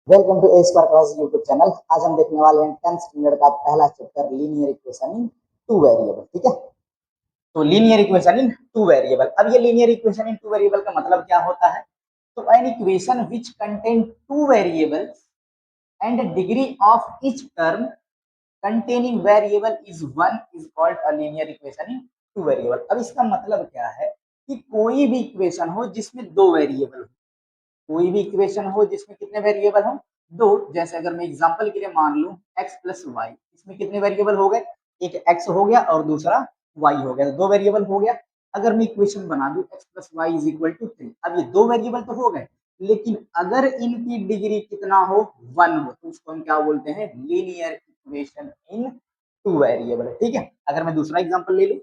Welcome to A square class YouTube channel. आज हम देखने वाले हैं 10th स्टैंडर्ड का पहला chapter linear equation in two variable. ठीक है, तो linear equation in two variable. अब ये linear equation in two variable का मतलब क्या होता है? तो an equation which contain two variables and degree of each term containing variable is one is called a linear equation in two variable. अब इसका मतलब क्या है कि कोई भी इक्वेशन हो जिसमें दो वेरिएबल हो, कोई भी इक्वेशन हो जिसमें कितने वेरिएबल हो? दो। जैसे अगर मैं एग्जांपल के लिए मान लूं x प्लस वाई, इसमें कितने वेरिएबल हो गए? एक x हो गया और दूसरा y हो गया, तो दो वेरिएबल हो गया। अगर मैं इक्वेशन बना दूं x plus y is equal to 3, अब ये दो वेरिएबल तो हो गए, लेकिन अगर इनकी डिग्री कितना हो? 1 हो, तो उसको हम क्या बोलते हैं? Linear equation in two variable. ठीक है, अगर मैं दूसरा एग्जांपल ले लूं,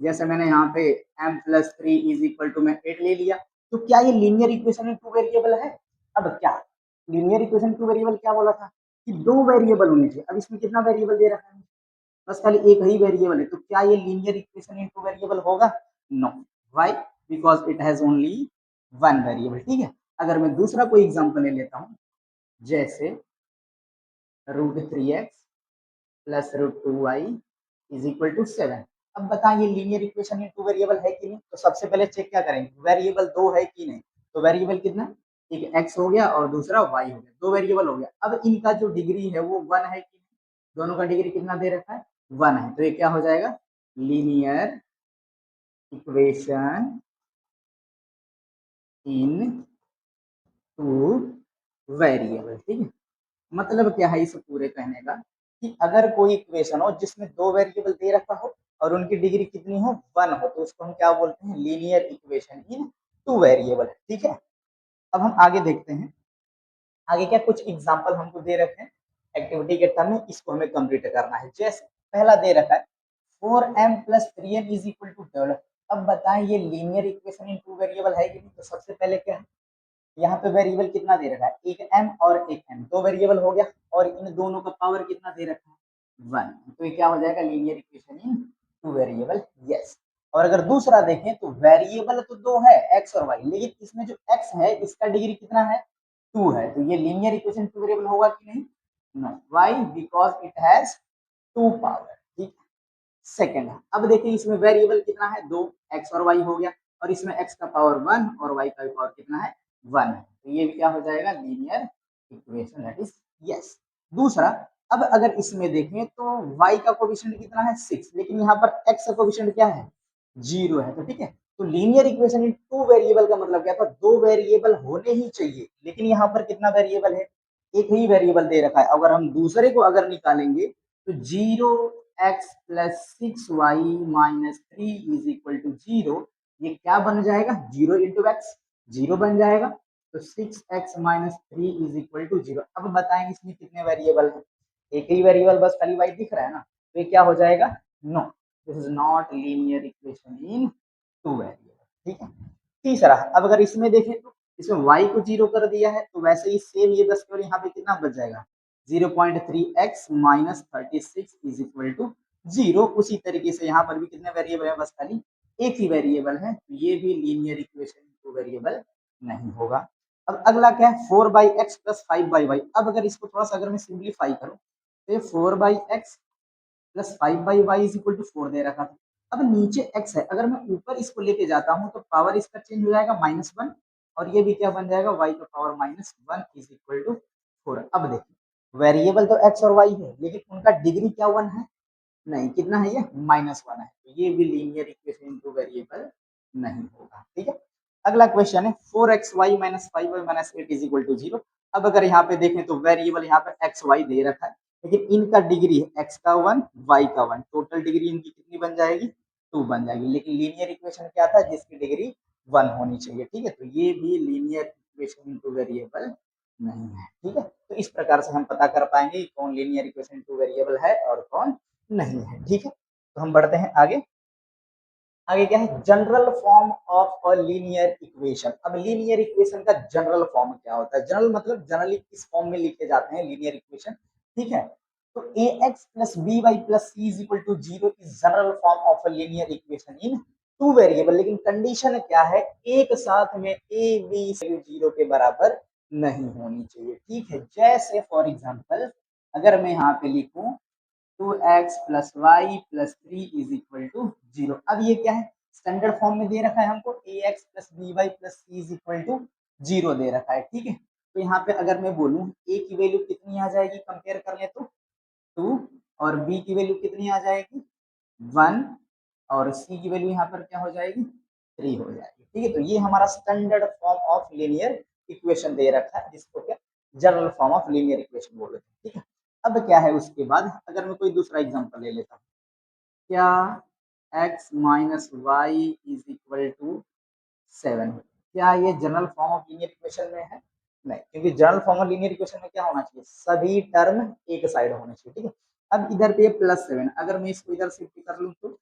जैसे मैंने यहाँ पे m plus three is equal to मैं 8 ले लिया, तो क्या ये linear equation in two variable है? अब क्या लीनियर इक्वेशन टू वेरिएबल क्या बोला था कि दो वेरिएबल होने चाहिए। अब इसमें कितना वेरिएबल दे रखा है? बस खाली एक ही वेरिएबल है, तो क्या ये linear equation in two variable होगा? No. Why? Because it has only one variable. ठीक है, अगर मैं दूसरा कोई एग्जांपल ले लेता हूँ, जैसे √3x plus √2y is equal to 7। अब बताइए linear equation in two variable है कि नहीं? तो सबसे पहले चेक क्या करेंगे, वेरिएबल दो है कि नहीं। तो वेरिएबल कितना? एक x हो गया और दूसरा y हो गया, दो वेरिएबल हो गया। अब इनका जो डिग्री है वो 1 है कि नहीं? दोनों का डिग्री कितना दे रखा है? 1 है, तो ये क्या हो जाएगा? Linear equation in two variable. ठीक है, मतलब क्या है इस पूरे कहने का कि अगर कोई इक्वेशन हो जिसमें दो वेरिएबल दे रखा हो और उनकी डिग्री कितनी हो? 1 हो, तो उसको हम क्या बोलते हैं? Linear equation in two variable. ठीक है, अब हम आगे देखते हैं। आगे क्या कुछ एग्जांपल हमको दे रखे हैं एक्टिविटी के टर्म में, इसको हमें कंप्लीट करना है। जैसे पहला दे रखा है 4m plus 3n is equal to 12। अब बताएं ये linear equation in two variable है कि नहीं? तो सबसे पहले क्या है, यहाँ पे वेरिएबल कितना दे रखा है? एक m और एक n, दो वेरिएबल हो गया, और इन दोनों का पावर कितना दे रखा है? 1। तो ये क्या हो जाएगा? Linear equation in two variable. Yes. और अगर दूसरा देखें तो वेरिएबल तो दो है x और y, लेकिन इसमें जो x है इसका डिग्री कितना है? 2 है, तो ये लीनियर इक्वेशन टू वेरिएबल होगा कि नहीं? No. Why? Because it has two power. ठीक है, सेकंड है। अब देखिए इसमें वेरिएबल कितना है? दो, x और y हो गया, और इसमें x का पावर 1 और y का पावर कितना है? 1 है, तो ये क्या हो जाएगा? Linear equation, that is yes. दूसरा, अब अगर इसमें देखें तो y का कोएफिशिएंट कितना है? 6, लेकिन यहाँ पर x का कोएफिशिएंट क्या है? 0 है, तो ठीक है। तो linear equation in two variable का मतलब क्या था? दो वेरिएबल होने ही चाहिए, लेकिन यहाँ पर कितना वेरिएबल है? एक ही वेरिएबल दे रखा है। अगर हम दूसरे को अगर निकालेंगे तो 0x plus 6y minus 3 is equal to 0, ये क्या बन जाएगा? 0 इंटू एक्स, 0 बन जाएगा, तो 6x minus 3 is equal to 0। अब बताएं इसमें कितने वेरिएबल है? एक ही वेरिएबल, बस खाली y दिख रहा है ना, तो ये क्या हो जाएगा? No, this is not linear equation in two variable. ठीक है, तीसरा, अब अगर इसमें देखें तो इसमें y को 0 कर दिया है, तो वैसे ही सेम ये बस केवल यहाँ पे कितना बच जाएगा? 0.3x minus 36 is equal to 0। उसी तरीके से यहाँ पर भी कितने वेरिएबल है? बस खाली एक ही वेरिएबल है, तो ये भी लीनियर इक्वेशन टू वेरिएबल नहीं होगा। अब अगला क्या है? 4/x plus 5/y। अब अगर इसको थोड़ा सा अगर मैं सिंप्लीफाई करूँ तो ये 4/x plus 5/y is equal to 4 दे रखा था। अब नीचे x है, अगर मैं ऊपर इसको लेके जाता हूँ तो पावर इसका चेंज हो जाएगा -1, और ये भी क्या बन जाएगा? y का पावर -1 इज इक्वल टू 4। अब देखिए वेरिएबल तो x और y है, लेकिन उनका डिग्री क्या 1 है? नहीं, कितना है ये? -1 है, तो ये भी लीनियर इक्वेशन इनटू वेरिएबल नहीं होगा। ठीक है, अगला क्वेश्चन है 4xy minus 5y minus 8 is equal to 0। अब अगर यहाँ पे देखें तो वेरिएबल यहाँ पे एक्स वाई दे रखा है, लेकिन इनका डिग्री है x का 1 y का 1, टोटल डिग्री इनकी कितनी बन जाएगी? 2 बन जाएगी। लेकिन लीनियर इक्वेशन क्या था? जिसकी डिग्री 1 होनी चाहिए। ठीक है, तो ये भी लीनियर इक्वेशन इनटू वेरिएबल नहीं है। ठीक है, तो इस प्रकार से हम पता कर पाएंगे कौन लीनियर इक्वेशन इनटू वेरिएबल है और कौन नहीं है। ठीक है, तो हम बढ़ते हैं आगे। आगे क्या है? General form of a linear equation. अब लीनियर इक्वेशन का जनरल फॉर्म क्या होता है? जनरल मतलब जनरली किस फॉर्म में लिखे जाते हैं लीनियर इक्वेशन। ठीक है, तो ax plus b y plus c is equal to 0 is general form of a linear equation in two variable. लेकिन कंडीशन क्या है? एक साथ में ए बी 0 के बराबर नहीं होनी चाहिए। ठीक है, जैसे फॉर एग्जांपल अगर मैं यहाँ पे लिखूं 2x plus y plus 3 is equal to 0। अब ये क्या है, स्टैंडर्ड फॉर्म में दे रखा है हमको ax plus b y plus c is equal to 0 दे रखा है। ठीक है, तो यहाँ पे अगर मैं बोलूँ a की वैल्यू कितनी आ जाएगी, कंपेयर कर ले तो 2, और b की वैल्यू कितनी आ जाएगी 1, और c की वैल्यू यहाँ पर क्या हो जाएगी 3 हो जाएगी। ठीक है, तो ये हमारा standard form of linear equation दे रखा है, जिसको क्या general form of linear equation बोल रहे हैं। ठीक है, अब क्या है उसके बाद अगर मैं कोई दूसरा एग्जांपल ले लेता हूँ, क्या x minus y is equal to 7, क्या ये general form of linear equation में है? नहीं, क्योंकि general form of linear equation में क्या होना चाहिए, सभी टर्म एक साइड होने चाहिए। ठीक है, अब इधर पे प्लस 7, अगर मैं इसको इधर शिफ्ट कर लूँ तो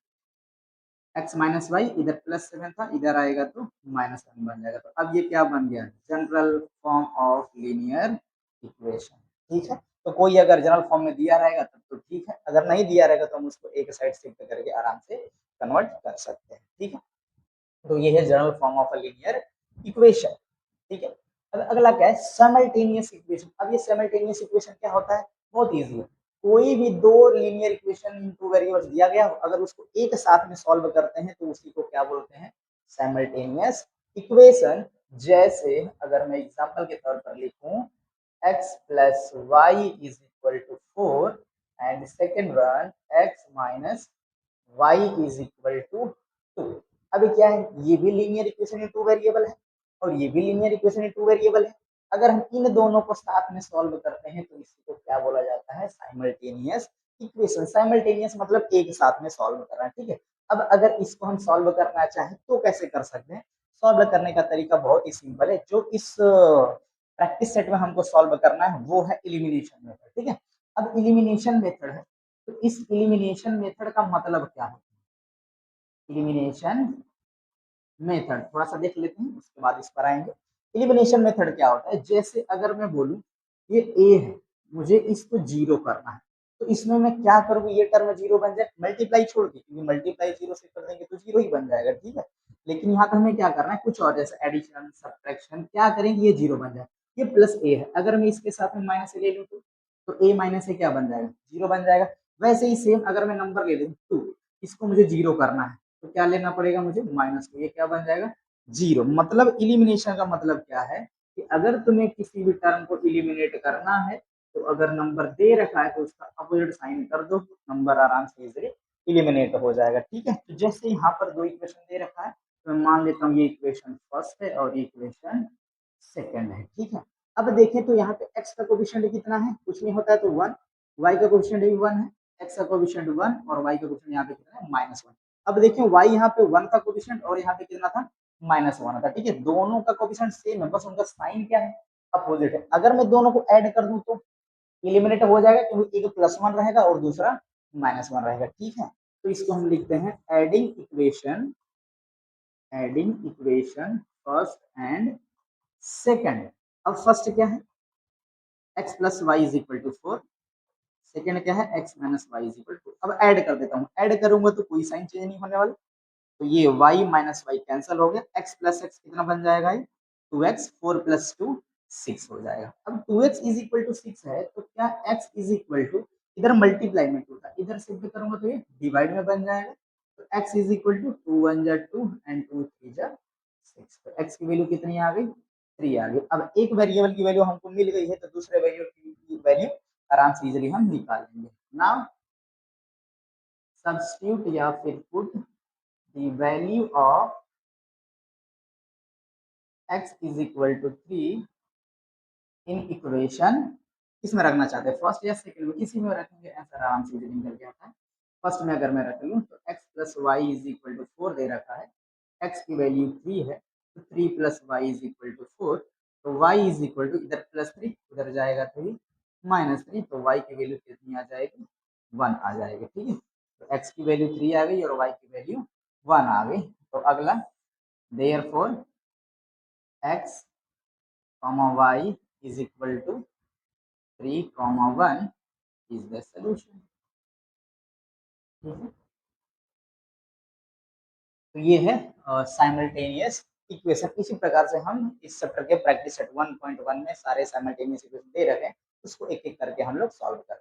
x माइनस वाई, इधर प्लस 7 था, इधर आएगा तो माइनस 7 बन जाएगा। तो अब ये क्या बन गया, general form of linear equation. ठीक है, तो कोई अगर जनरल फॉर्म में दिया रहेगा तब तो ठीक है, अगर नहीं दिया रहेगा तो हम उसको एक साइड शिफ्ट करके आराम से कन्वर्ट कर सकते हैं। ठीक है, तो ये है general form of a linear equation. ठीक है, अब अगला क्या है, साइमल्टेनियस इक्वेशन। अब ये साइमल्टेनियस इक्वेशन क्या होता है, बहुत इजी है। कोई भी दो linear equation in two variables दिया गया हो, अगर उसको एक साथ में सॉल्व करते हैं तो उसी को क्या बोलते हैं, साइमल्टेनियस इक्वेशन। जैसे अगर मैं एग्जांपल के तौर पर लिखूं x plus y is equal to 4 and second one x minus y is equal to 2। अब क्या है, ये भी linear equation in two variable है और ये भी linear equation in two variable है। अगर हम इन दोनों को साथ में सॉल्व करते हैं तो इसी को क्या बोला जाता है, साइमल्टेनियस इक्वेशन। साइमल्टेनियस मतलब एक साथ में सॉल्व करना। ठीक है, अब अगर इसको हम सॉल्व करना चाहें तो कैसे कर सकते हैं, सॉल्व करने का तरीका बहुत ही सिंपल है। जो इस प्रैक्टिस सेट में हमको सॉल्व करना है वो है एलिमिनेशन मेथड। ठीक है, अब एलिमिनेशन मेथड है, तो इस एलिमिनेशन मेथड का मतलब क्या है, एलिमिनेशन मेथड थोड़ा सा देख लेते हैं, उसके बाद इस पर आएंगे। एलिमिनेशन मेथड क्या होता है, जैसे अगर मैं बोलूं ये ए है, मुझे इसको जीरो करना है, तो इसमें मैं क्या करूँ, ये टर्म जीरो बन जाए, मल्टीप्लाई छोड़ के, क्योंकि मल्टीप्लाई जीरो से कर देंगे तो जीरो ही बन जाएगा। ठीक है, लेकिन यहाँ पे हमें क्या करना है, कुछ और, जैसे एडिशन सब्ट्रैक्शन, क्या करेंगे ये जीरो बन जाए, ये प्लस ए है, अगर मैं इसके साथ में माइनस ए ले लूँ तो ए माइनस ए क्या बन जाएगा, जीरो बन जाएगा। वैसे ही सेम अगर मैं नंबर ले लूँ 2, इसको मुझे जीरो करना है तो क्या लेना पड़ेगा मुझे, माइनस को, ये क्या बन जाएगा जीरो। मतलब इलिमिनेशन का मतलब क्या है कि अगर तुम्हें किसी भी टर्म को इलिमिनेट करना है तो अगर नंबर दे रखा है तो उसका अपोजिट साइन कर दो, नंबर आराम से इजीली इलिमिनेट हो जाएगा। ठीक है, तो जैसे यहाँ पर दो इक्वेशन दे रखा है तो मैं मान लेता हूँ ये इक्वेशन फर्स्ट है और इक्वेशन सेकंड है। ठीक है, अब देखें तो यहाँ पे x का कोफिशिएंट कितना है, कुछ नहीं होता है तो 1, y का कोफिशिएंट भी 1 है, x का कोफिशिएंट 1 और y का कोफिशिएंट यहाँ पे कितना है, -1। अब देखिए y यहाँ पे 1 का कोफिशिएंट और यहाँ पे कितना था, -1 था। ठीक है, दोनों का कोफिशिएंट सेम है, बस उनका साइन क्या है, अपोजिट है। अगर मैं दोनों को ऐड कर दूं तो एलिमिनेट हो जाएगा, क्योंकि एक +1 रहेगा और दूसरा -1 रहेगा। ठीक है, तो इसको हम लिखते हैं adding equation first and second. अब फर्स्ट क्या है, x plus y is equal to 4, second क्या है, x minus y is equal to. अब ऐड कर देता हूँ, ऐड करूंगा तो कोई साइन चेंज नहीं होने वाला, तो ये y माइनस वाई कैंसिल हो गया, x प्लस एक्स कितना बन जाएगा, ये 2x, 4 प्लस 2 6 हो जाएगा। अब 2x इज इक्वल टू 6 है तो क्या x इज इक्वल टू, इधर मल्टीप्लाई में 2 था, इधर शिफ्ट करूंगा तो ये डिवाइड में बन जाएगा, तो x इज इक्वल टू 2 1 जा 2 एंड 2 3 जा 6। तो x की वैल्यू कितनी आ गई, 3 आ गई। अब एक वेरिएबल की वैल्यू हमको मिल गई है तो दूसरे वेरिएबल की वैल्यू आराम से इजीली हम निकाल लेंगे। नाउ सब्स्टिट्यूट या फिर put the value of x is equal to 3 in equation, किसमें रखना चाहते हैं, फर्स्ट या सेकंड में, किसी में रखेंगे, आंसर आराम से निकल के आता है। फर्स्ट में अगर मैं रख लूँ तो x plus y is equal to 4 दे रखा है, x की वैल्यू 3 है तो 3 plus y is equal to 4, तो y इज इक्वल टू, इधर +3 उधर जाएगा तो ये -3, तो y की वैल्यू कितनी आ जाएगी, 1 आ जाएगी। ठीक है, तो x की वैल्यू 3 आ गई और y की वैल्यू 1 आ गई। तो अगला, therefore x y is equal to 3, 1 is the solution। ठीक है, तो ये है साइमल्टेनियस इक्वेशन। इसी प्रकार से हम इस चैप्टर के प्रैक्टिस सेट 1.1 में सारे साइमल्टेनियस इक्वेशन दे रखे हैं, उसको एक-एक करके हम लोग सॉल्व कर